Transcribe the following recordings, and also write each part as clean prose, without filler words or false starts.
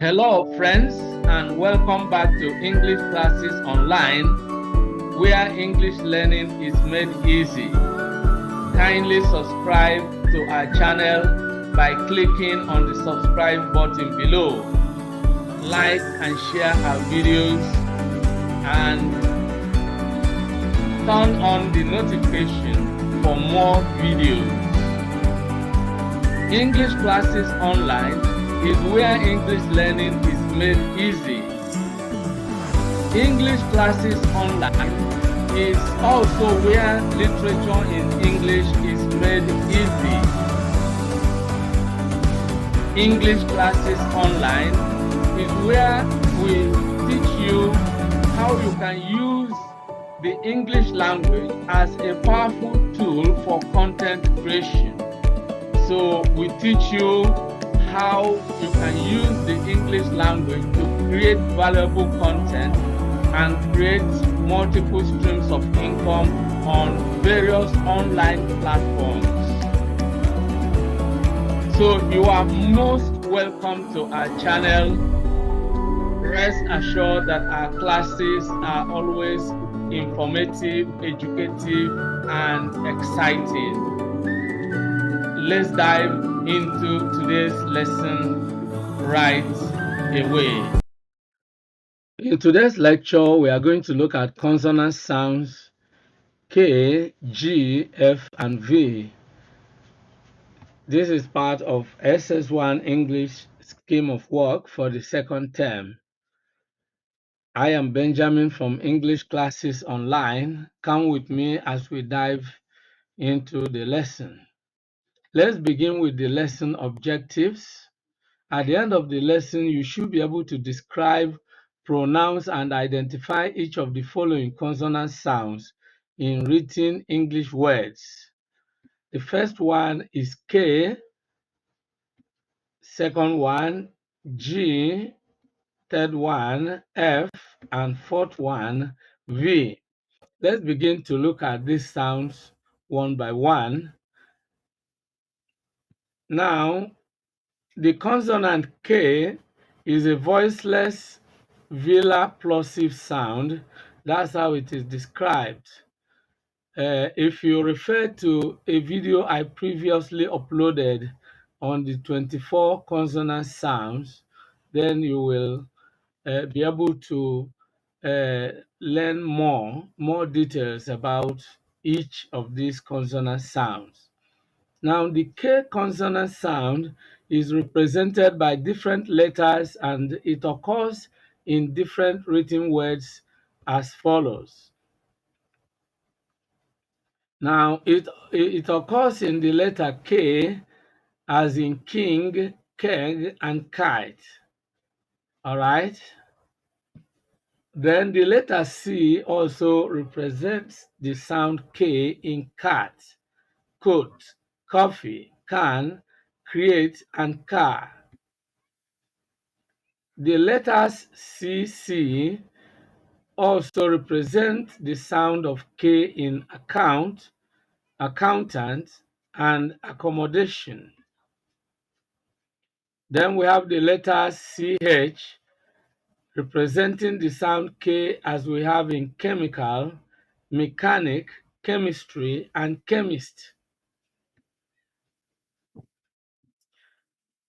Hello friends, and welcome back to English Classes Online, where English learning is made easy. Kindly subscribe to our channel by clicking on the subscribe button below. Like and share our videos and turn on the notification for more videos. English Classes Online is where English learning is made easy. English Classes Online is also where literature in English is made easy. English Classes Online is where we teach you how you can use the English language as a powerful tool for content creation. So we teach you how you can use the English language to create valuable content and create multiple streams of income on various online platforms. So you are most welcome to our channel. Rest assured that our classes are always informative, educative, and exciting. Let's dive into today's lesson right away. In today's lecture, we are going to look at consonant sounds K, G, F, and V. This is part of SS1 English scheme of work for the second term. I am Benjamin from English Classes Online. Come with me as we dive into the lesson. Let's begin with the lesson objectives. At the end of the lesson, you should be able to describe, pronounce, and identify each of the following consonant sounds in written English words. The first one is K, second one G, third one F, and fourth one V. Let's begin to look at these sounds one by one. Now, the consonant K is a voiceless velar plosive sound. That's how it is described. If you refer to a video I previously uploaded on the 24 consonant sounds, then you will be able to learn more details about each of these consonant sounds. Now, the K consonant sound is represented by different letters and it occurs in different written words as follows. Now, it occurs in the letter K as in king, keg, and kite. All right. Then the letter C also represents the sound K in cat, coat, coffee, can, create, and car. The letters CC also represent the sound of K in account, accountant, and accommodation. Then we have the letters CH representing the sound K as we have in chemical, mechanic, chemistry, and chemist.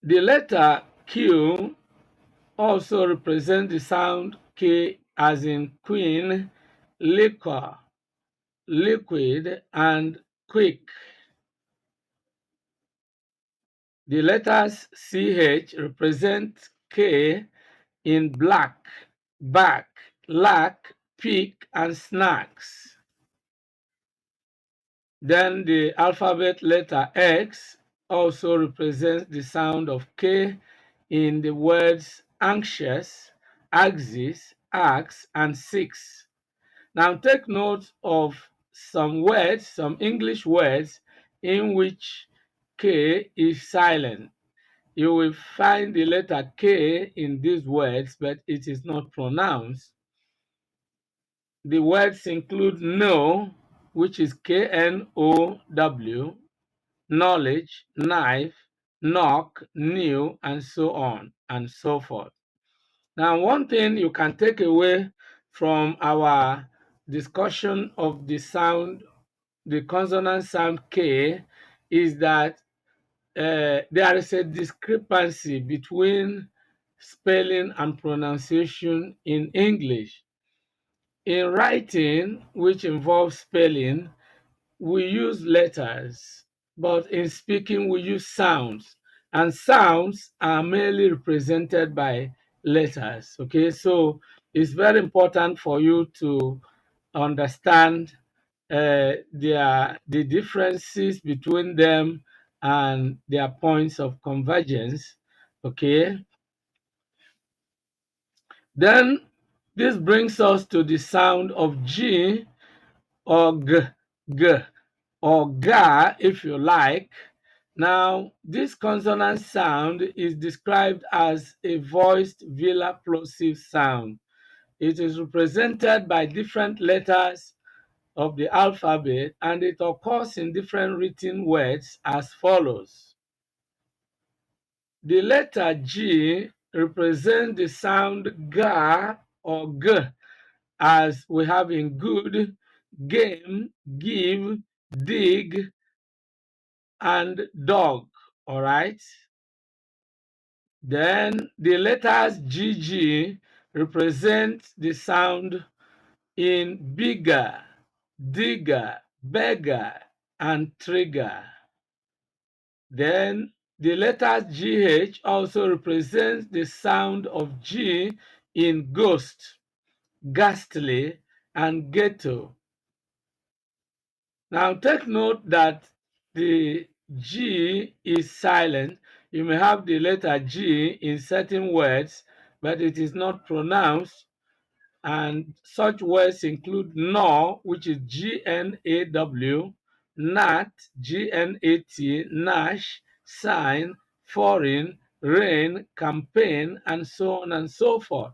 The letter Q also represents the sound K as in queen, liquor, liquid, and quick. The letters CH represent K in black, back, lack, pick, and snacks. Then the alphabet letter X also represents the sound of K in the words anxious, axis, axe, and six. Now take note of some words, some English words in which K is silent. You will find the letter K in these words, but it is not pronounced. The words include know, which is K-N-O-W, knowledge, knife, knock, new, and so on and so forth. Now, one thing you can take away from our discussion of the sound, the consonant sound K, is that there is a discrepancy between spelling and pronunciation in English. In writing, which involves spelling, we use letters, but in speaking, we use sounds, and sounds are mainly represented by letters. Okay, so it's very important for you to understand the differences between them and their points of convergence. Okay, then this brings us to the sound of G or G, or ga if you like. Now, this consonant sound is described as a voiced velar plosive sound. It is represented by different letters of the alphabet, and it occurs in different written words as follows. The letter G represents the sound ga or g, as we have in good, game, give, dig, and dog. All right. Then the letters GG represent the sound in bigger, digger, beggar, and trigger. Then the letters GH also represents the sound of G in ghost, ghastly, and ghetto. Now take note that the G is silent. You may have the letter G in certain words, but it is not pronounced. And such words include gnaw, which is GNAW, nat, GNAT, nash, sign, foreign, rain, campaign, and so on and so forth.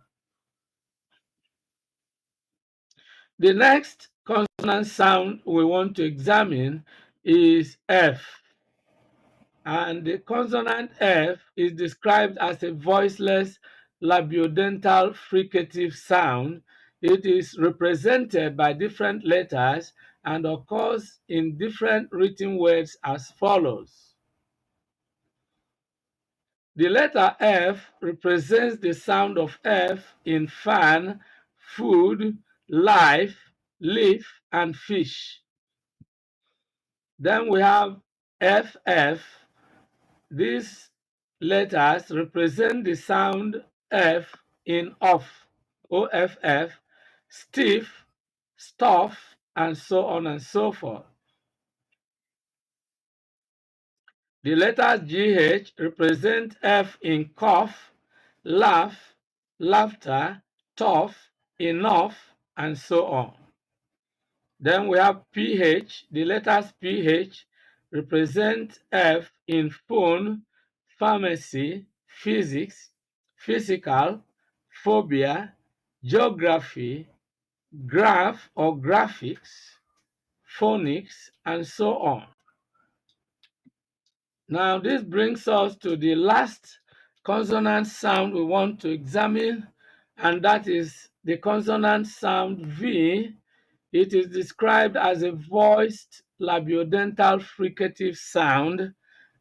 The next consonant sound we want to examine is F. And the consonant F is described as a voiceless labiodental fricative sound. It is represented by different letters and occurs in different written words as follows. The letter F represents the sound of F in fan, food, life, leaf, and fish. Then we have FF. These letters represent the sound F in off, OFF, stiff, stuff, and so on and so forth. The letters GH represent F in cough, laugh, laughter, tough, enough, and so on. Then we have PH. The letters PH represent F in phone, pharmacy, physics, physical, phobia, geography, graph or graphics, phonics, and so on. Now, this brings us to the last consonant sound we want to examine, and that is the consonant sound V. It is described as a voiced labiodental fricative sound,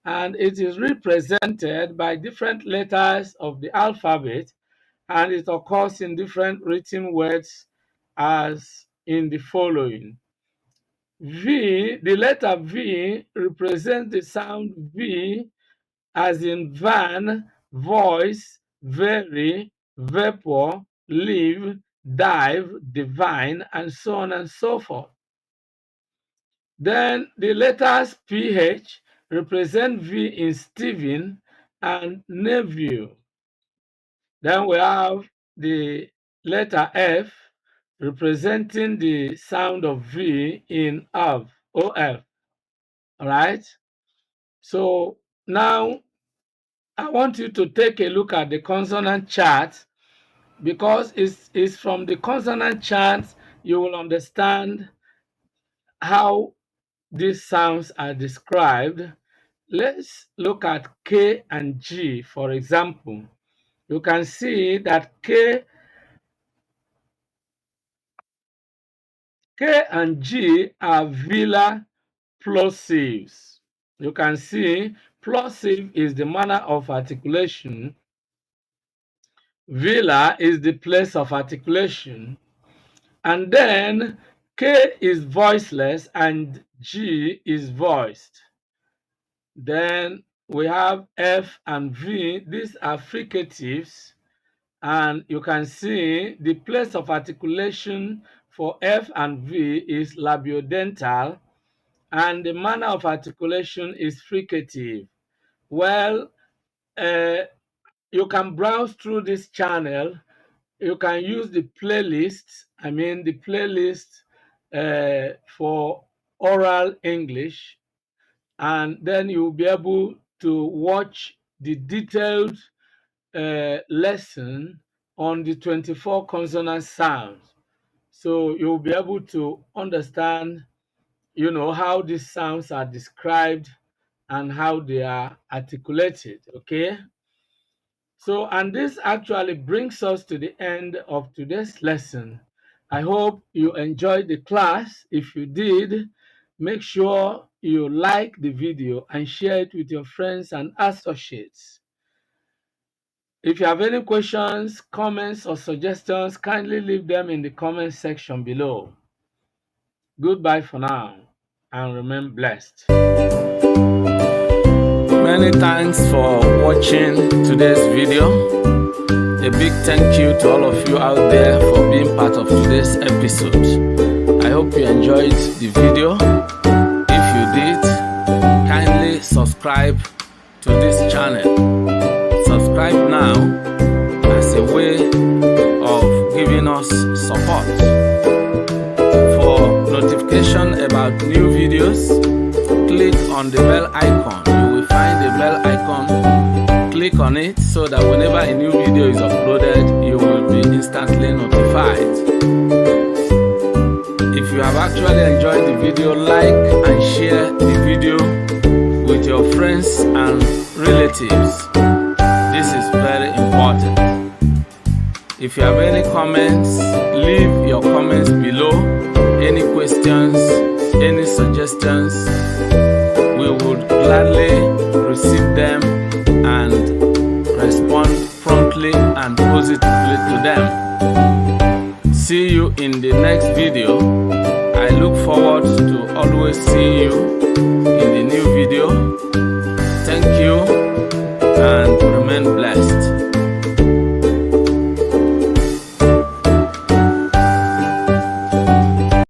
and it is represented by different letters of the alphabet, and it occurs in different written words as in the following. V, the letter V represents the sound V as in van, voice, very, vapor, live, dive, divine, and so on and so forth. Then the letters PH represent V in Stephen and nephew. Then we have the letter F representing the sound of V in of, OF. All right. So now I want you to take a look at the consonant chart, because it's from the consonant chart you will understand how these sounds are described. Let's look at K and G, for example. you can see that K and G are velar plosives. You can see plosive is the manner of articulation, velar is the place of articulation, and then K is voiceless and G is voiced. Then we have F and V. These are fricatives, and you can see the place of articulation for F and V is labiodental, and the manner of articulation is fricative. Well, you can browse through this channel. You can use the playlist, for oral English, and then you'll be able to watch the detailed lesson on the 24 consonant sounds. So you'll be able to understand, how these sounds are described and how they are articulated, okay? So, and this actually brings us to the end of today's lesson. I hope you enjoyed the class. If you did, make sure you like the video and share it with your friends and associates. If you have any questions, comments, or suggestions, kindly leave them in the comment section below. Goodbye for now, and remain blessed. Many thanks for watching today's video. A big thank you to all of you out there for being part of today's episode. I hope you enjoyed the video. If you did, kindly subscribe to this channel. Subscribe now as a way of giving us support. For notification about new videos, click on the bell icon. You will find the bell icon. Click on it so that whenever a new video is uploaded, you will be instantly notified. If you have actually enjoyed the video, like and share the video with your friends and relatives. This is very important. If you have any comments, leave your comments below. Any questions, any suggestions, we would gladly receive them and respond promptly and positively to them. See you in the next video. I look forward to always seeing you in the new video. Thank you and